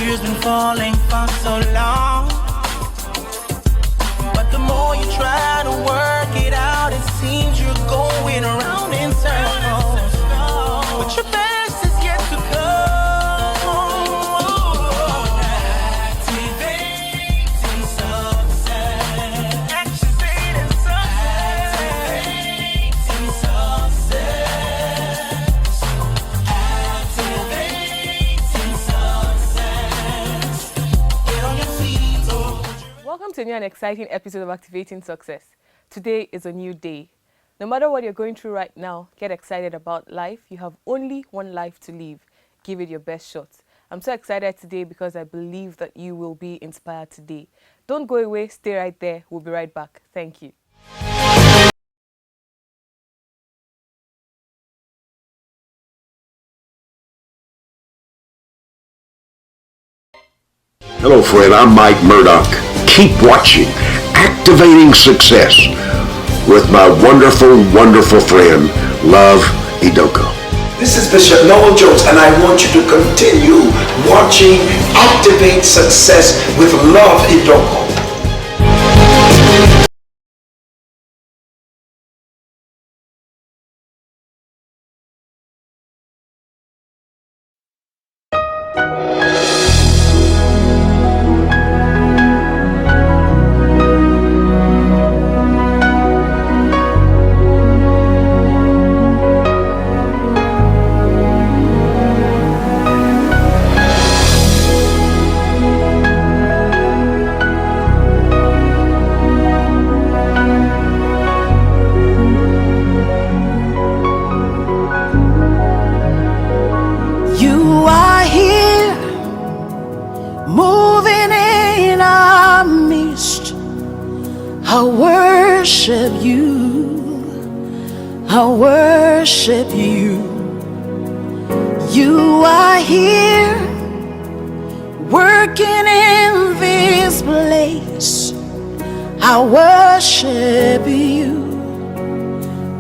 tears been falling for so long. But the more you try to work it out, it seems you're going around in circles. But your best is yet to come. Activating success. Activating success. Activating success. Activating success. Get on your feet. Welcome to a new and exciting episode of Activating Success. Today is a new day. No matter what you're going through right now, get excited about life. You have only one life to live. Give it your best shot. I'm so excited today because I believe that you will be inspired today. Don't go away. Stay right there. We'll be right back. Thank you. Hello, friend. I'm Mike Murdoch. Keep watching Activating Success with my wonderful, wonderful friend, Love Idoko. This is Bishop Noel Jones, and I want you to continue watching Activate Success with Love Idoko. You are here, moving in our midst. I worship you, I worship you. You are here, working in this place. I worship you,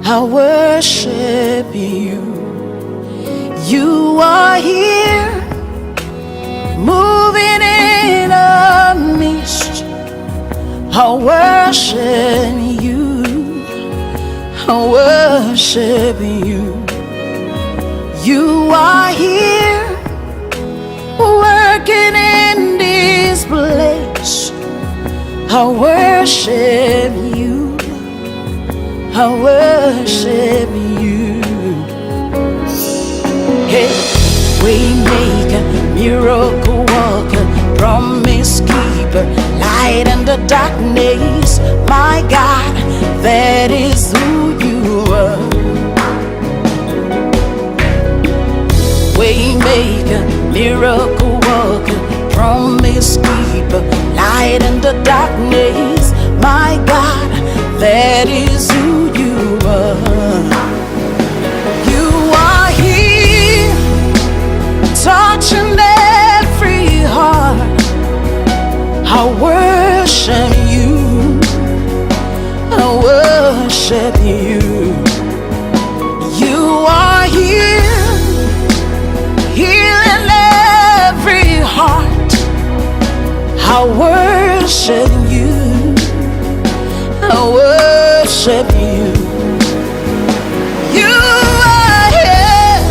I worship you. You are here, moving in our midst. I worship you, I worship you. You are here, working in this place. I worship you, I worship you. Hey, Waymaker, miracle worker, promise keeper, light in the darkness. My God, that is who you are. Waymaker, miracle worker, promise keeper, light in the darkness. My God, that is who you are. You are here, touching every heart. I worship you, I worship you. You are here, healing every heart. I worship you, I worship you. You are here,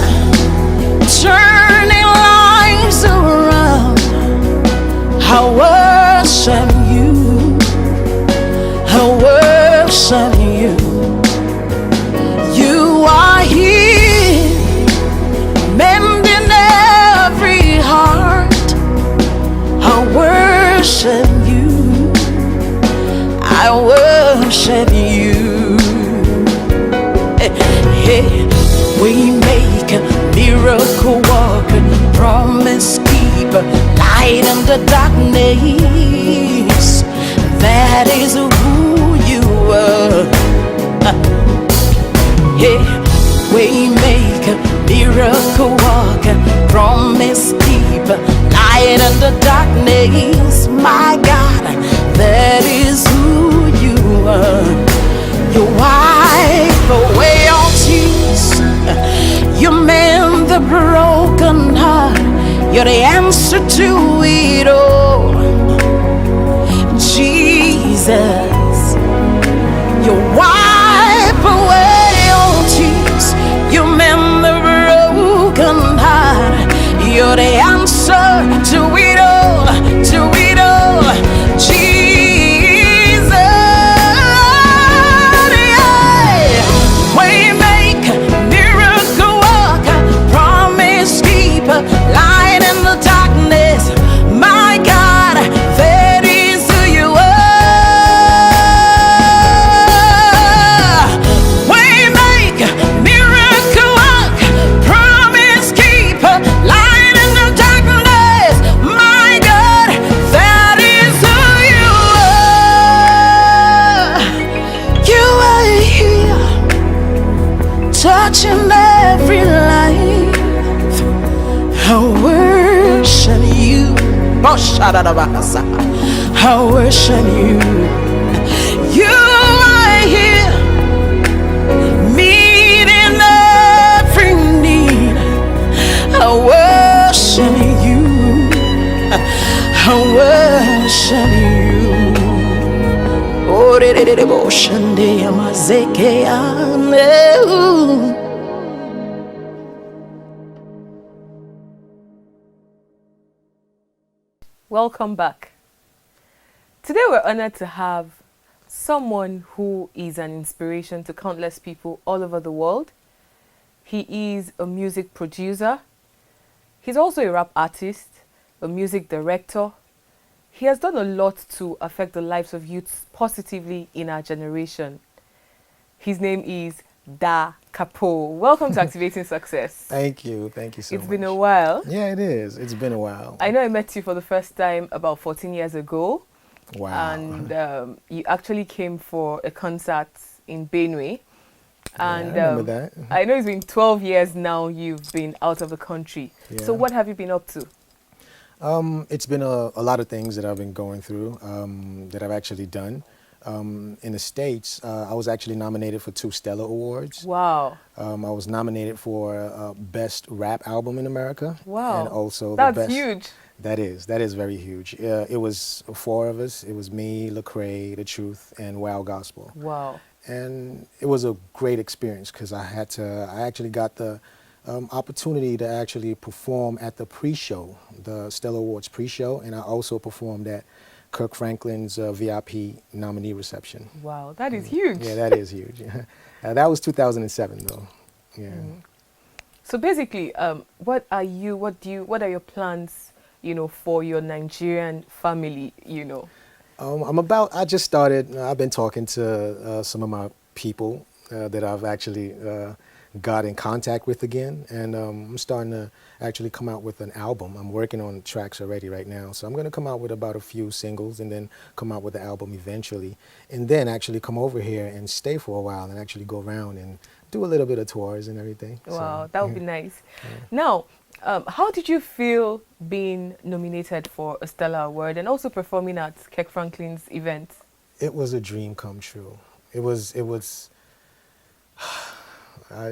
turning lives around. I worship you, I worship you. You are here, mending every heart. I worship you, I worship you. Hey, we make a miracle worker, promise keeper, light in the darkness. That is who you are. Hey, we make a miracle worker, promise keeper, light in the darkness. My God, that is who you are. You wipe away all tears, you mend the broken heart. You're the answer to it all. Jesus, you wipe away all tears. You mend the broken heart. You're the answer to it all, to it all. Jesus, yeah. Waymaker, miracle worker, promise keeper, light in the darkness. My God, that is who you are. Waymaker, miracle worker, promise keeper, light in the darkness. My God, that is who you are. You are here, touching every life. I worship you. I worship you. You are here, meeting every need. I worship you. I worship you. Oh, Shande Yamazeke Ane. Welcome back. Today we're honored to have someone who is an inspiration to countless people all over the world. He is a music producer. He's also a rap artist, a music director. He has done a lot to affect the lives of youths positively in our generation. His name is Capo. Welcome to Activating Success. Thank you so much. It's been a while. Yeah, it is. It's been a while. I know I met you for the first time about 14 years ago. Wow. And you actually came for a concert in Benue. And I remember that. I know it's been 12 years now you've been out of the country. Yeah. So what have you been up to? It's been a lot of things that I've been going through that I've actually done. In the States, I was actually nominated for 2 Stellar Awards. Wow. I was nominated for Best Rap Album in America. Wow. And also That's the best, huge. That is very huge. It was 4 of us. It was me, Lecrae, The Truth, and Wow Gospel. Wow. And it was a great experience because I actually got the opportunity to actually perform at the pre-show, the Stellar Awards pre-show, and I also performed at Kirk Franklin's VIP nominee reception. Wow, that is huge. Yeah, that is huge. That was 2007 though. Yeah. So basically, what are your plans, for your Nigerian family, I just started, I've been talking to some of my people that I've actually got in contact with again, and I'm starting to actually come out with an album. I'm working on tracks already right now, so I'm going to come out with about a few singles and then come out with the album eventually, and then actually come over here and stay for a while and actually go around and do a little bit of tours and everything. Wow, so, that would be nice. Now, how did you feel being nominated for a Stellar Award and also performing at Kirk Franklin's event? It was a dream come true. It was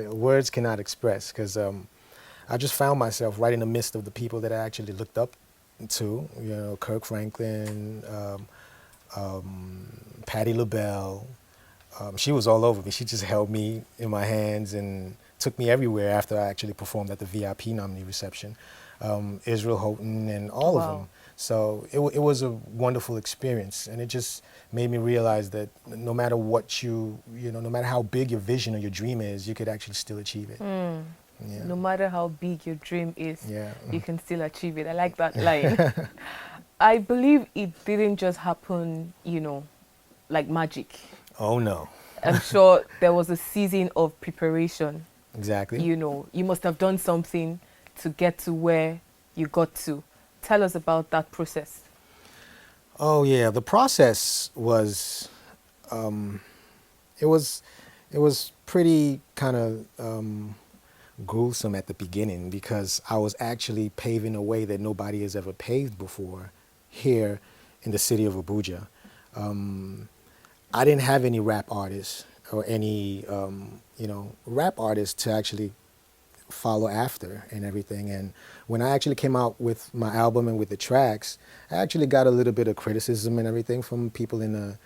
words cannot express, because I just found myself right in the midst of the people that I actually looked up to, Kirk Franklin, Patti LaBelle. She was all over me. She just held me in my hands and took me everywhere after I actually performed at the VIP nominee reception. Israel Houghton and all of them. So it was a wonderful experience, and it just made me realize that no matter what no matter how big your vision or your dream is, you could actually still achieve it. Yeah. No matter how big your dream is, Yeah. you can still achieve it. I like that line. I believe it didn't just happen, like magic. Oh no. I'm sure there was a season of preparation. Exactly. You must have done something to get to where you got to. Tell us about that process. Oh yeah, the process was, it was pretty kind of gruesome at the beginning, because I was actually paving a way that nobody has ever paved before here in the city of Abuja. I didn't have any rap artists or any, rap artists to actually follow after and everything. And when I actually came out with my album and with the tracks, I actually got a little bit of criticism and everything from people in a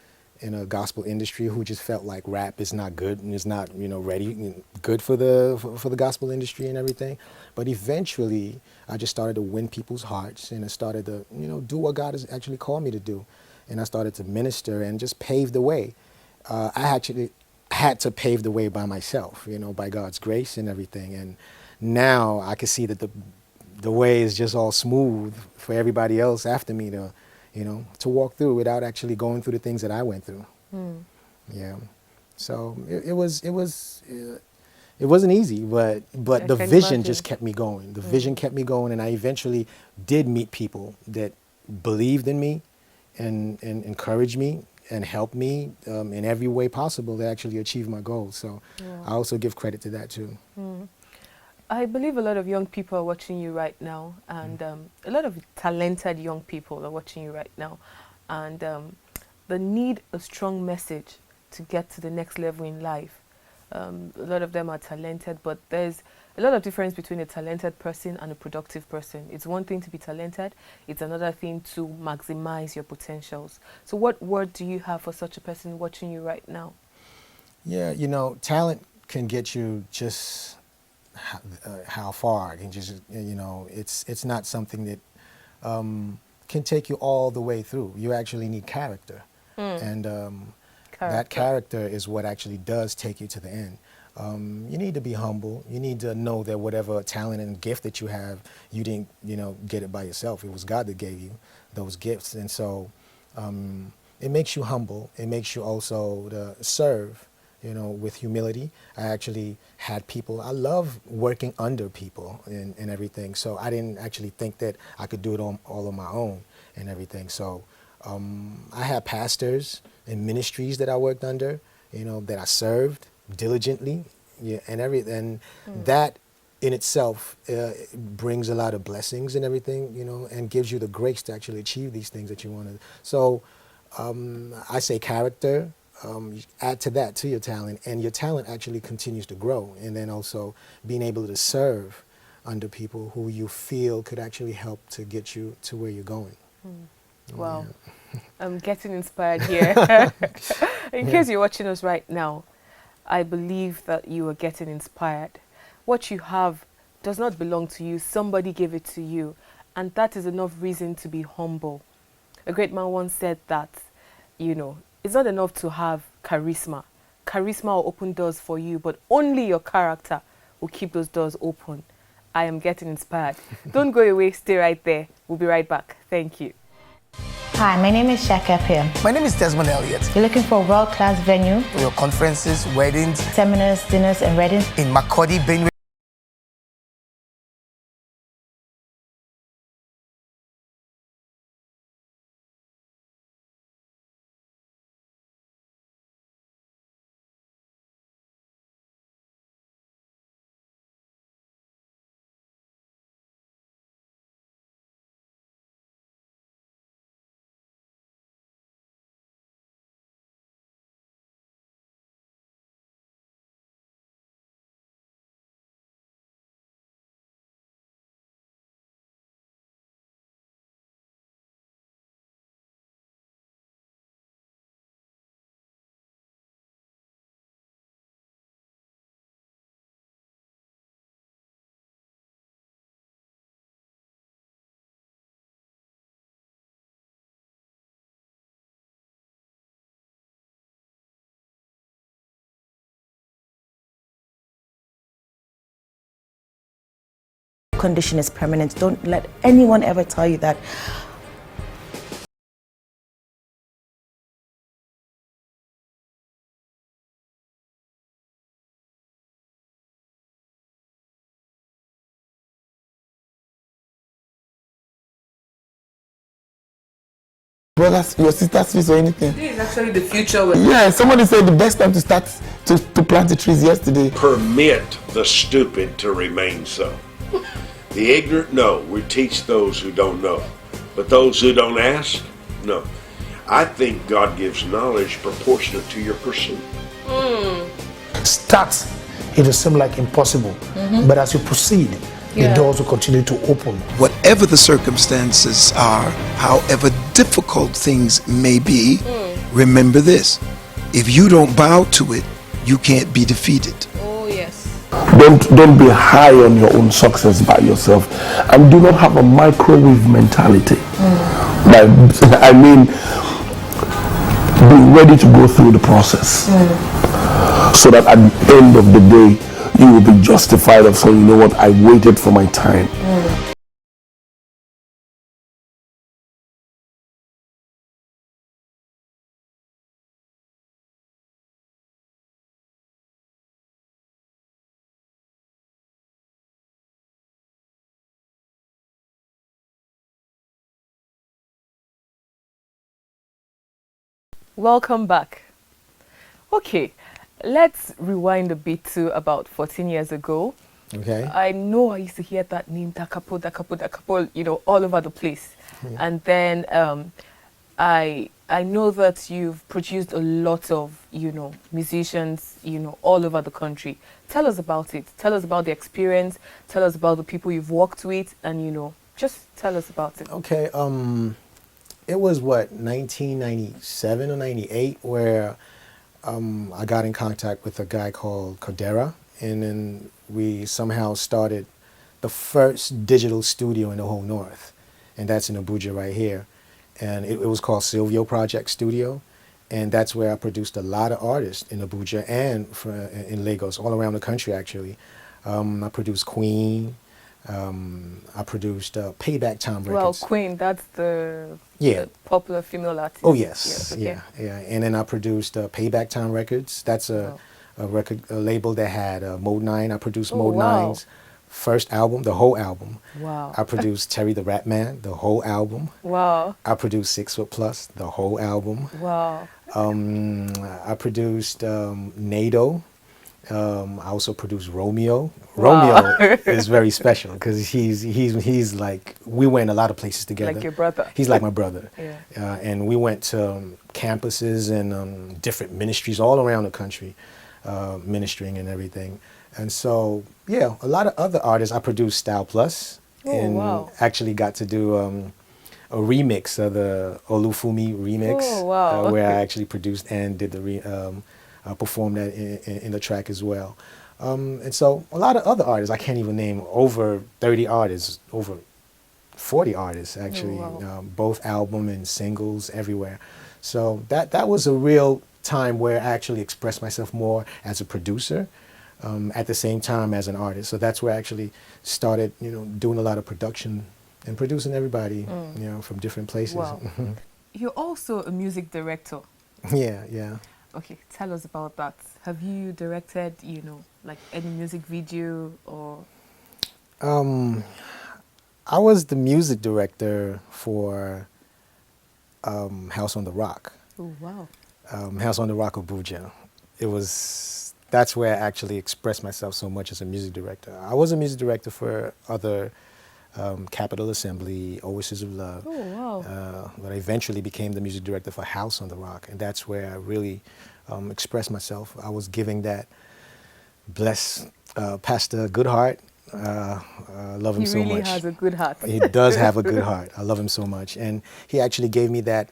gospel industry who just felt like rap is not good and is not, good for the gospel industry and everything. But eventually, I just started to win people's hearts, and I started to, do what God has actually called me to do. And I started to minister and just pave the way. I actually had to pave the way by myself, by God's grace and everything. And now I can see that the way is just all smooth for everybody else after me to walk through without actually going through the things that I went through. Yeah. So it wasn't easy, but the vision just kept me going. The vision kept me going, and I eventually did meet people that believed in me and encouraged me and helped me in every way possible to actually achieve my goals. So I also give credit to that too. I believe a lot of young people are watching you right now, and a lot of talented young people are watching you right now, and they need a strong message to get to the next level in life. A lot of them are talented, but there's a lot of difference between a talented person and a productive person. It's one thing to be talented, it's another thing to maximize your potentials. So what word do you have for such a person watching you right now? Yeah, talent can get you just how far. It can just, it's not something that can take you all the way through. You actually need character. And that character is what actually does take you to the end. You need to be humble. You need to know that whatever talent and gift that you have, you didn't, get it by yourself. It was God that gave you those gifts. And so it makes you humble. It makes you also to serve, with humility. I actually had people, I love working under people and everything. So I didn't actually think that I could do it all on my own and everything. So I had pastors and ministries that I worked under, that I served diligently, and that in itself brings a lot of blessings and everything, and gives you the grace to actually achieve these things that you want to. So I say character, add to that, to your talent, and your talent actually continues to grow. And then also being able to serve under people who you feel could actually help to get you to where you're going. Wow. I'm getting inspired here. In case you're watching us right now, I believe that you are getting inspired. What you have does not belong to you. Somebody gave it to you. And that is enough reason to be humble. A great man once said that, it's not enough to have charisma. Charisma will open doors for you, but only your character will keep those doors open. I am getting inspired. Don't go away. Stay right there. We'll be right back. Thank you. Hi, my name is Shaka Pim. My name is Desmond Elliott. You're looking for a world-class venue For your conferences, weddings, seminars, dinners, and weddings. in Makurdi, Benue. Condition is permanent. Don't let anyone ever tell you that. Brothers, your sister's fees or anything. This is actually the future. Yeah, somebody said the best time to start to plant the trees yesterday. Permit the stupid to remain so. The ignorant know. We teach those who don't know. But those who don't ask, no. I think God gives knowledge proportionate to your pursuit. Start it will seem like impossible. But as you proceed, the doors will continue to open. Whatever the circumstances are, however difficult things may be, remember this: if you don't bow to it, you can't be defeated. Oh, yes. Don't be high on your own success by yourself, and do not have a microwave mentality. I mean, be ready to go through the process, so that at the end of the day you will be justified of saying, you know what, I waited for my time. Welcome back. Okay, let's rewind a bit to about 14 years ago. Okay. I know I used to hear that name, Da Capo, Da Capo, Da Capo, you know, all over the place. And then I know that you've produced a lot of, you know, musicians, you know, all over the country. Tell us about it. Tell us about the experience. Tell us about the people you've worked with, and, you know, just tell us about it. Okay. It was what, 1997 or 98, where I got in contact with a guy called Codera, and then we somehow started the first digital studio in the whole North, and that's in Abuja right here. And it was called Silvio Project Studio, and that's where I produced a lot of artists in Abuja and in Lagos, all around the country actually. I produced Queen. I produced Payback Time Records. Well, Queen, that's the popular female artist. Oh yes, Yes, okay. yeah. And then I produced Payback Time Records. That's a label that had Mode 9. I produced Mode 9's first album, the whole album. Wow. I produced Terry the Rap Man, the whole album. Wow. I produced 6 Foot Plus, the whole album. Wow. I produced NATO. I also produced Romeo. Wow. Romeo is very special because he's like, we went a lot of places together. Like your brother. He's like my brother. Yeah. And we went to campuses and different ministries all around the country, ministering and everything. And so, yeah, a lot of other artists. I produced Style Plus, and actually got to do a remix of the Olufumi remix, where I actually produced and did the performed that in the track as well. And so a lot of other artists, I can't even name, over 30 artists, over 40 artists actually, both album and singles everywhere. So that was a real time where I actually expressed myself more as a producer, at the same time as an artist. So that's where I actually started, you know, doing a lot of production and producing everybody, you know, from different places. Wow. You're also a music director. Yeah. Okay, tell us about that. Have you directed, you know, like any music video or? I was the music director for House on the Rock. Oh, wow. House on the Rock Abuja. That's where I actually expressed myself so much as a music director. I was a music director for other Capitol Assembly, Oasis of Love. Oh, wow. But I eventually became the music director for House on the Rock, and that's where I really expressed myself. I was giving that bless Pastor Goodheart. I love him so much. He really has a good heart. He does have a good heart. I love him so much. And he actually gave me that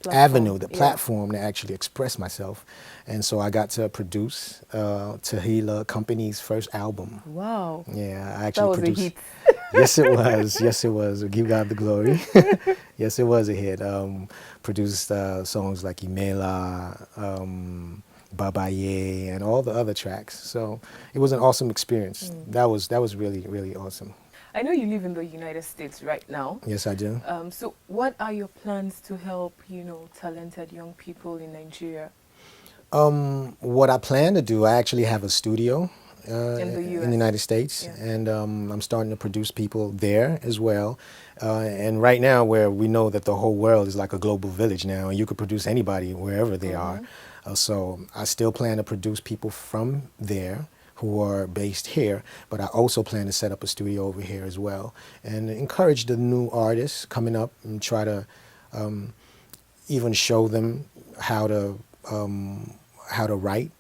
avenue, the platform to actually express myself. And so I got to produce Tahila Company's first album. Wow. Yeah, I actually produced. That was a hit. Yes, it was. Yes, it was. Give God the glory. Yes, it was a hit. Produced songs like Imela, Babaye, and all the other tracks. So it was an awesome experience. That was really, really awesome. I know you live in the United States right now. Yes, I do. So what are your plans to help, you know, talented young people in Nigeria? What I plan to do, I actually have a studio in the United States, and I'm starting to produce people there as well. And right now, where we know that the whole world is like a global village now, and you could produce anybody wherever they are. So I still plan to produce people from there who are based here, but I also plan to set up a studio over here as well and encourage the new artists coming up and try to even show them how to write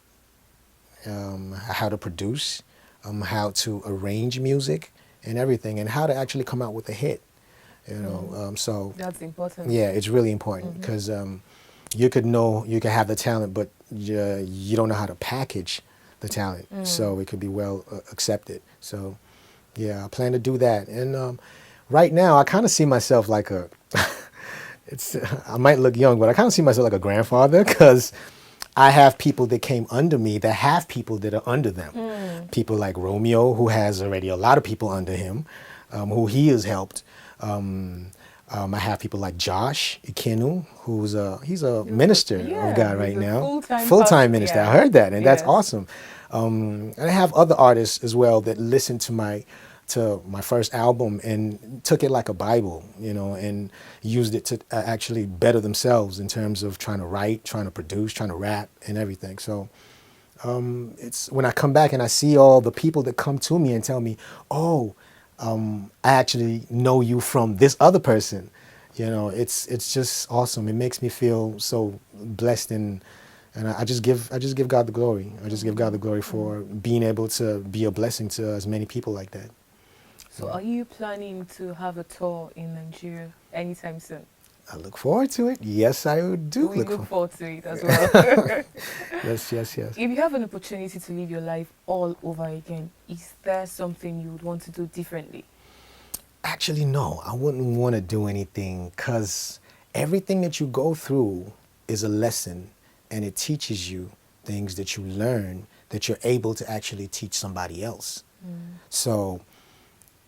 how to produce, how to arrange music and everything, and how to actually come out with a hit. So That's important. yeah, it's really important because you could have the talent, but you don't know how to package the talent, so it could be well accepted. So yeah, I plan to do that. And right now, I kind of see myself like I might look young, but I kind of see myself like a grandfather because I have people that came under me that have people that are under them. People like Romeo, who has already a lot of people under him, who he has helped. I have people like Josh Ikenu, he's a minister of God right now. Full-time minister. Yeah. I heard that, and that's Yes. awesome. And I have other artists as well that listened to my first album and took it like a Bible, and used it to actually better themselves in terms of trying to write, trying to produce, trying to rap and everything. So it's when I come back and I see all the people that come to me and tell me, oh, I actually know you from this other person. It's just awesome. It makes me feel so blessed, and I just give God the glory. I just give God the glory for being able to be a blessing to as many people like that. So are you planning to have a tour in Nigeria anytime soon? I look forward to it. Yes, I do. We look forward to it as well. Yes. If you have an opportunity to live your life all over again, is there something you would want to do differently? Actually, no. I wouldn't want to do anything because everything that you go through is a lesson, and it teaches you things that you learn that you're able to actually teach somebody else. So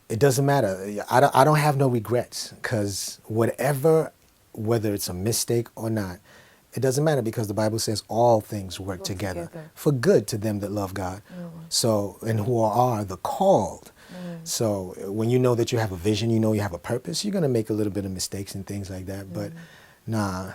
it doesn't matter. I don't have no regrets because whether it's a mistake or not, it doesn't matter because the Bible says all things work together for good to them that love God. So, and who are the called. So when you know that you have a vision, you have a purpose, you're going to make a little bit of mistakes and things like that. But nah,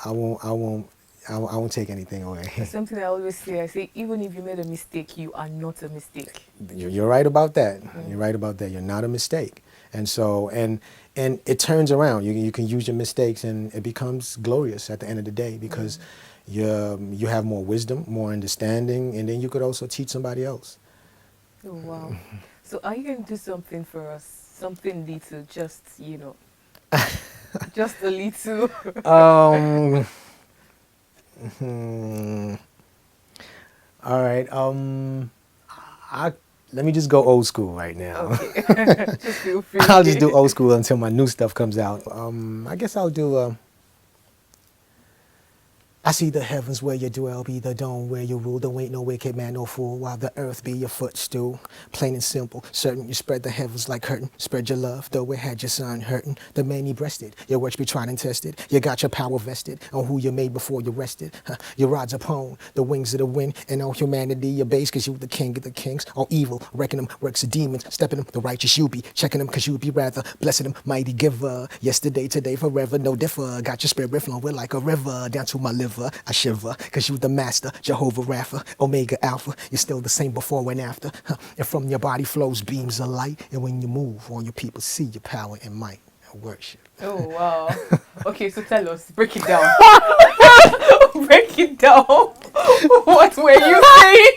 I won't take anything away. Something I always say, I say, even if you made a mistake, you are not a mistake. You're right about that. You're right about that. You're not a mistake. And so, and it turns around. You can use your mistakes and it becomes glorious at the end of the day because you have more wisdom, more understanding, and then you could also teach somebody else. Oh, wow. So are you going to do something for us? Something little, just, just a little. All right. Let me just go old school right now. Okay. Just feel free. I'll just do old school until my new stuff comes out. I guess I'll do. I see the heavens where you dwell, be the dome where you rule. There ain't no wicked man, no fool, while the earth be your footstool. Plain and simple, certain you spread the heavens like curtain. Spread your love, though it had your son hurting. The many-breasted, your works be tried and tested. You got your power vested on who you made before you rested. Your rods upon the wings of the wind, and all humanity your base, cause you the king of the kings. All evil, reckon them works of demons. Stepping them, the righteous you be. Checking them, cause you be rather. Blessing them, mighty giver. Yesterday, today, forever, no differ. Got your spirit flowing like a river down to my liver. I shiver, cause you the master, Jehovah Rapha, Omega Alpha. You're still the same before and after. And from your body flows beams of light. And when you move, all your people see your power and might and worship. Oh, wow. Okay, so tell us, break it down. Break it down. What were you saying?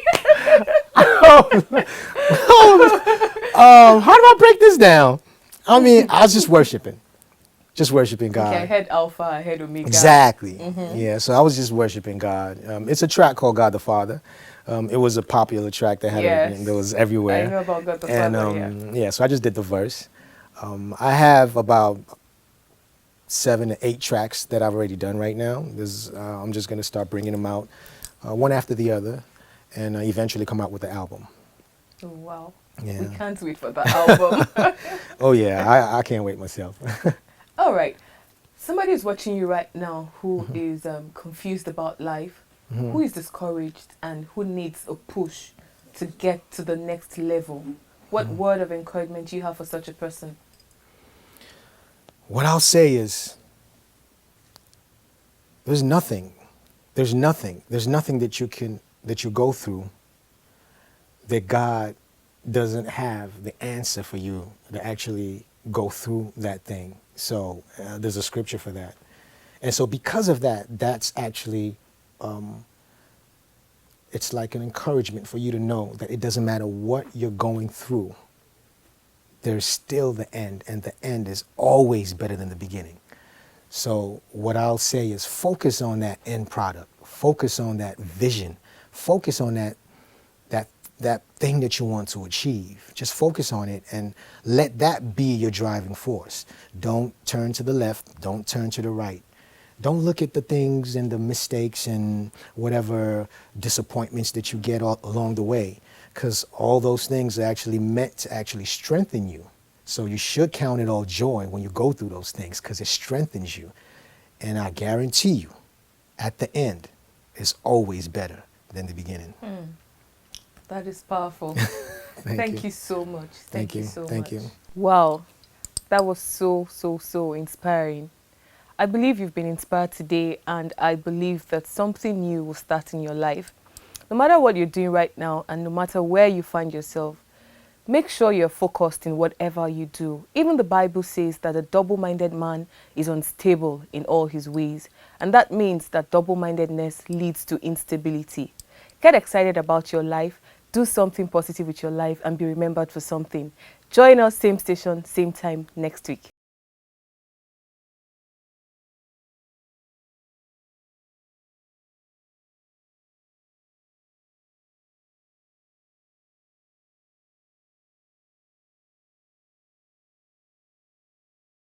How do I break this down? I mean, I was just worshiping. Just worshiping God. Okay, I heard Alpha, I heard Omega. Exactly. Yeah, so I was just worshiping God. It's a track called God the Father. It was a popular track that had that was everywhere. I know about God the and, Father, yeah, so I just did the verse. I have about 7 to 8 tracks that I've already done right now. I'm just going to start bringing them out one after the other and eventually come out with the album. Oh, wow. Yeah. We can't wait for the album. Oh, yeah, I can't wait myself. All right. Somebody is watching you right now who is confused about life, who is discouraged, and who needs a push to get to the next level. What word of encouragement do you have for such a person? What I'll say is there's nothing that you go through that God doesn't have the answer for you to actually go through that thing. So there's a scripture for that. And so because of that, that's actually it's like an encouragement for you to know that it doesn't matter what you're going through, there's still the end, and the end is always better than the beginning. So what I'll say is focus on that end product, focus on that vision, focus on that thing that you want to achieve. Just focus on it and let that be your driving force. Don't turn to the left, don't turn to the right. Don't look at the things and the mistakes and whatever disappointments that you get along the way, because all those things are actually meant to actually strengthen you. So you should count it all joy when you go through those things, because it strengthens you. And I guarantee you, at the end, it's always better than the beginning. That is powerful. Thank you so much. Thank you so much. Thank you. Wow, that was so inspiring. I believe you've been inspired today, and I believe that something new will start in your life. No matter what you're doing right now, and no matter where you find yourself, make sure you're focused in whatever you do. Even the Bible says that a double-minded man is unstable in all his ways, and that means that double-mindedness leads to instability. Get excited about your life, do something positive with your life, and be remembered for something. Join us, same station, same time next week.